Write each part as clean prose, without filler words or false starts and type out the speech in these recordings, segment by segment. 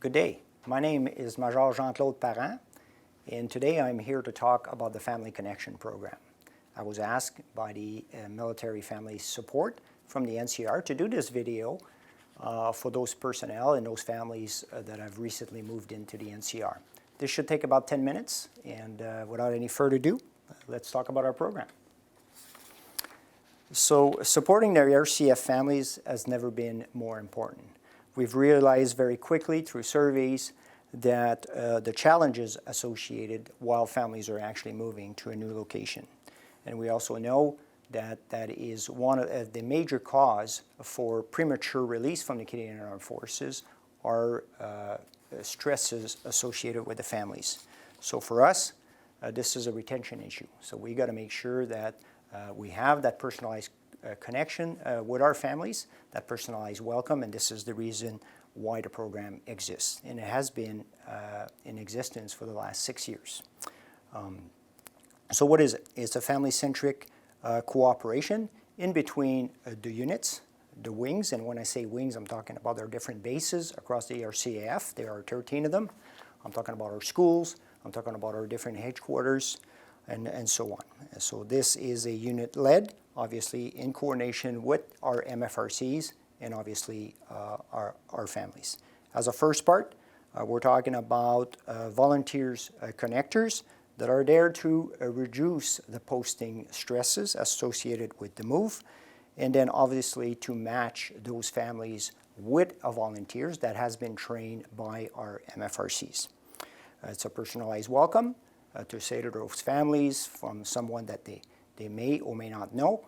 Good day. My name is Maj J-C Parent, and today I'm here to talk about the Family Connection program. I was asked by the Military Family Support from the NCR to do this video for those personnel and those families that have recently moved into the NCR. This should take about 10 minutes, and without any further ado, let's talk about our program. So supporting the RCAF families has never been more important. We've realized very quickly through surveys that the challenges associated while families are actually moving to a new location. And we also know that that is one of the major cause for premature release from the Canadian Armed Forces are stresses associated with the families. So for us, this is a retention issue. So we got to make sure that we have that personalized connection with our families, that personalized welcome, and this is the reason why the program exists. And it has been in existence for the last 6 years. So what is it? It's a family-centric cooperation in between the units, the wings, and when I say wings, I'm talking about our different bases across the RCAF. There are 13 of them. I'm talking about our schools. I'm talking about our different headquarters, and so on. So this is a unit led, obviously in coordination with our MFRCs and obviously our families. As a first part, we're talking about volunteers, connectors that are there to reduce the posting stresses associated with the move, and then obviously to match those families with volunteers that has been trained by our MFRCs. It's a personalized welcome to say to those families from someone that they may or may not know,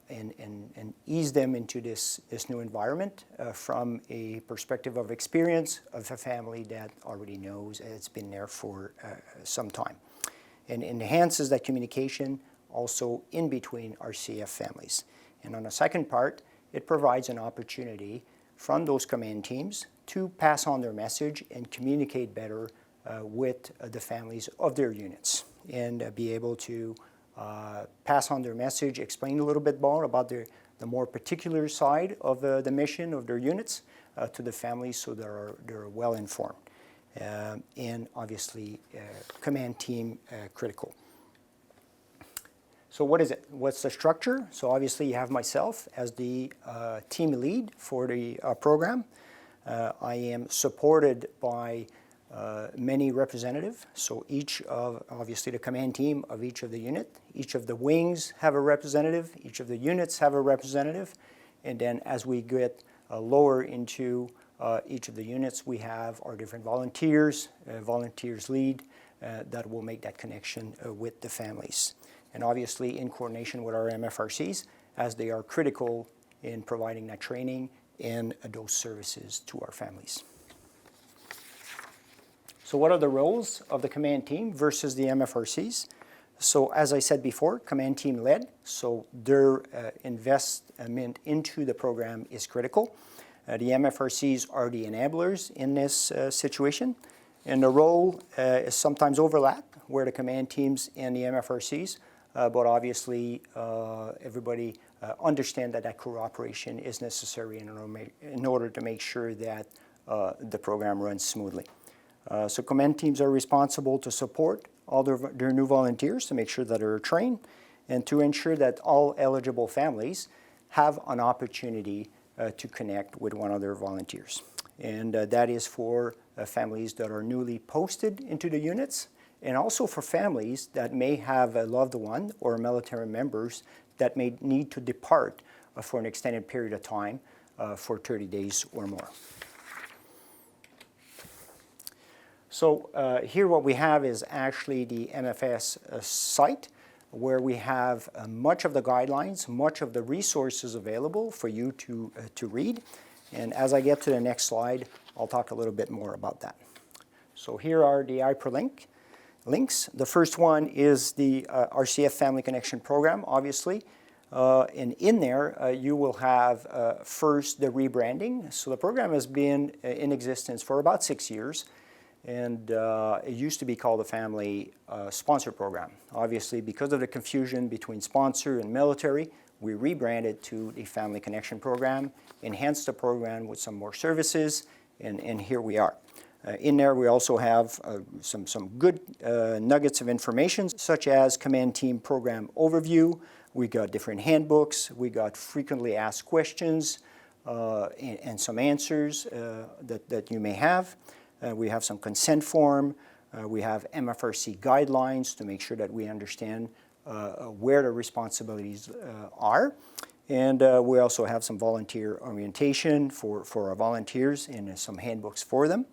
and ease them into this new environment from a perspective of experience of a family that already knows it's been there for some time. And enhances that communication also in between our CF families. And on the second part, it provides an opportunity from those command teams to pass on their message and communicate better with the families of their units and be able to pass on their message, explain a little bit more about the more particular side of the mission of their units to the families so they're well informed. And obviously command team critical. So what is it? What's the structure? So obviously you have myself as the team lead for the program. I am supported by many representatives. So each of, obviously the command team of each of the unit, each of the wings have a representative, each of the units have a representative. And then as we get lower into each of the units, we have our different volunteers, volunteers lead, that will make that connection with the families. And obviously in coordination with our MFRCs, as they are critical in providing that training and those services to our families. So what are the roles of the command team versus the MFRCs? So as I said before, command team led, so their investment into the program is critical. The MFRCs are the enablers in this situation, and the role is sometimes overlap where the command teams and the MFRCs, but obviously everybody understand that cooperation is necessary in order to make sure that the program runs smoothly. So command teams are responsible to support all their new volunteers to make sure that they're trained and to ensure that all eligible families have an opportunity to connect with one of their volunteers. And that is for families that are newly posted into the units, and also for families that may have a loved one or military members that may need to depart for an extended period of time for 30 days or more. So here what we have is actually the MFS site, where we have much of the guidelines, much of the resources available for you to read. And as I get to the next slide, I'll talk a little bit more about that. So here are the Hyperlink Links. The first one is the RCF Family Connection Program, obviously. And in there, you will have first the rebranding. So the program has been in existence for about 6 years. And it used to be called the Family Sponsor Program. Obviously, because of the confusion between sponsor and military, we rebranded to the Family Connection Program, enhanced the program with some more services, and here we are. In there, we also have some good nuggets of information, such as Command Team Program Overview. We got different handbooks. We got frequently asked questions and some answers that you may have. We have some consent form. We have MFRC guidelines to make sure that we understand where the responsibilities are. And we also have some volunteer orientation for our volunteers and some handbooks for them.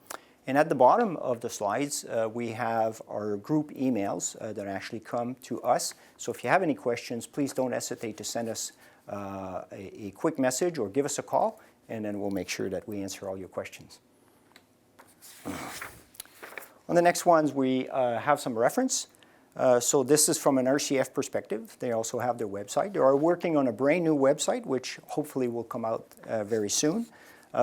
And at the bottom of the slides, we have our group emails that actually come to us. So if you have any questions, please don't hesitate to send us a quick message or give us a call, and then we'll make sure that we answer all your questions. On the next ones, we have some reference. So this is from an RCF perspective. They also have their website. They are working on a brand new website, which hopefully will come out very soon.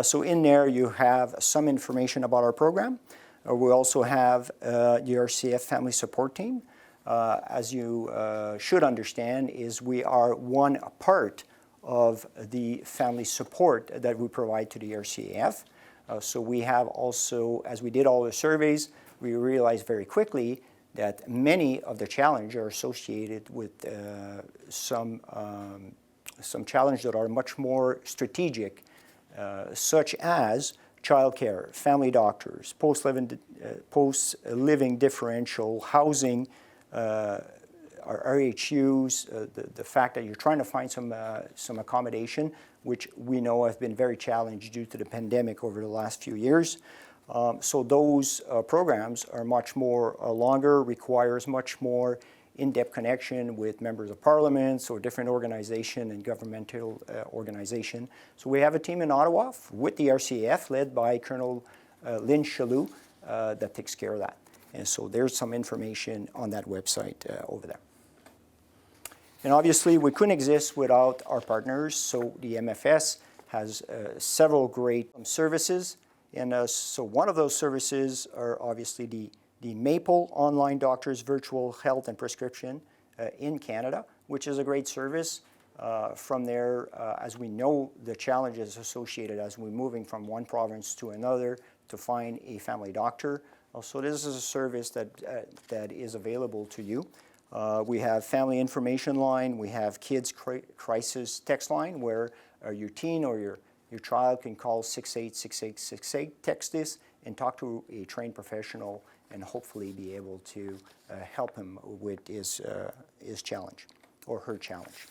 So in there, you have some information about our program. We also have the RCF Family Support Team. As you should understand, is we are one part of the family support that we provide to the RCAF. So we have also, as we did all the surveys, we realized very quickly that many of the challenges are associated with some challenges that are much more strategic, such as childcare, family doctors, post-living differential, housing, our RHUs, the fact that you're trying to find some accommodation, which we know have been very challenged due to the pandemic over the last few years. So those programs are much more longer, requires much more in-depth connection with members of parliaments or different organization and governmental organization. So we have a team in Ottawa with the RCAF led by Colonel Lynn Chalou that takes care of that. And so there's some information on that website over there. And obviously we couldn't exist without our partners. So the MFS has several great services. And so one of those services are obviously the Maple Online Doctors Virtual Health and Prescription in Canada, which is a great service. From there, as we know, the challenges associated as we're moving from one province to another to find a family doctor. So this is a service that is available to you. We have Family Information Line. We have Kids Crisis Text Line, where your teen or your child can call 686868, text this, and talk to a trained professional and hopefully be able to help him with his challenge or her challenge.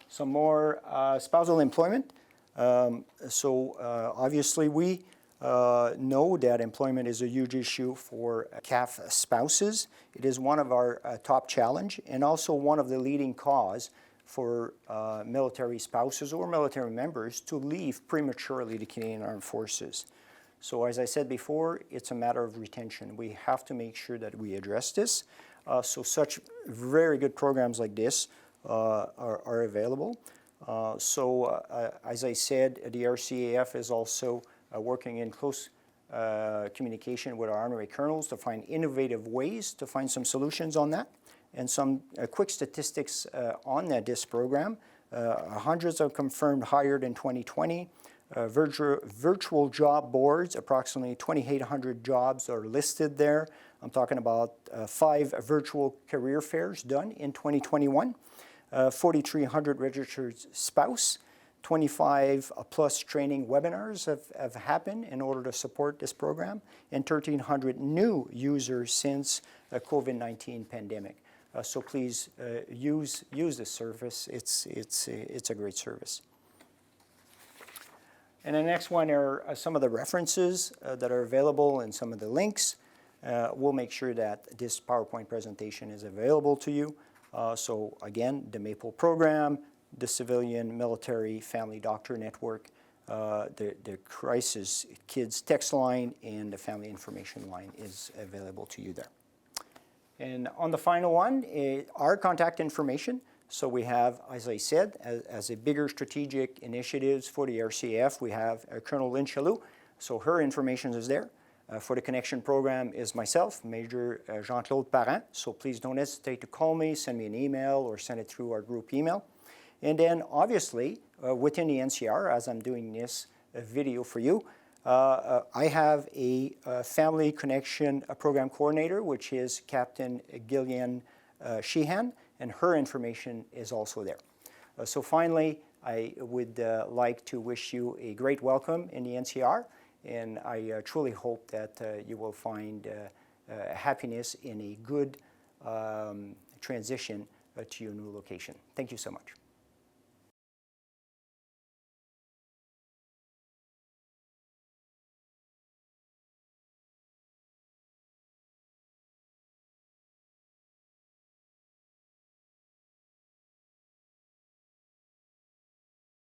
Some more spousal employment. Obviously we know that employment is a huge issue for CAF spouses. It is one of our top challenge and also one of the leading cause for military spouses or military members to leave prematurely the Canadian Armed Forces. So as I said before, it's a matter of retention. We have to make sure that we address this. So such very good programs like this are available. As I said, the RCAF is also working in close communication with our honorary colonels to find innovative ways to find some solutions on that. And some quick statistics on this program. Hundreds of confirmed hired in 2020. Virtual job boards, approximately 2,800 jobs are listed there. I'm talking about 5 virtual career fairs done in 2021. 4,300 registered spouse. 25 plus training webinars have happened in order to support this program. And 1,300 new users since the COVID-19 pandemic. So please use this service. It's a great service. And the next one are some of the references that are available and some of the links. We'll make sure that this PowerPoint presentation is available to you. So again, the Maple program, the Civilian Military Family Doctor Network, the Crisis Kids text line, and the Family Information line is available to you there. And on the final one, our contact information. So we have, as I said, as a bigger strategic initiatives for the RCAF, we have Colonel Lynn Chalou. So her information is there. For the connection program is myself, Major Jean-Claude Parent. So please don't hesitate to call me, send me an email, or send it through our group email. And then obviously, within the NCR, as I'm doing this video for you, I have a Family Connection Program Coordinator, which is Captain Gillian Sheehan, and her information is also there. So finally, I would like to wish you a great welcome in the NCR, and I truly hope that you will find happiness in a good transition to your new location. Thank you so much.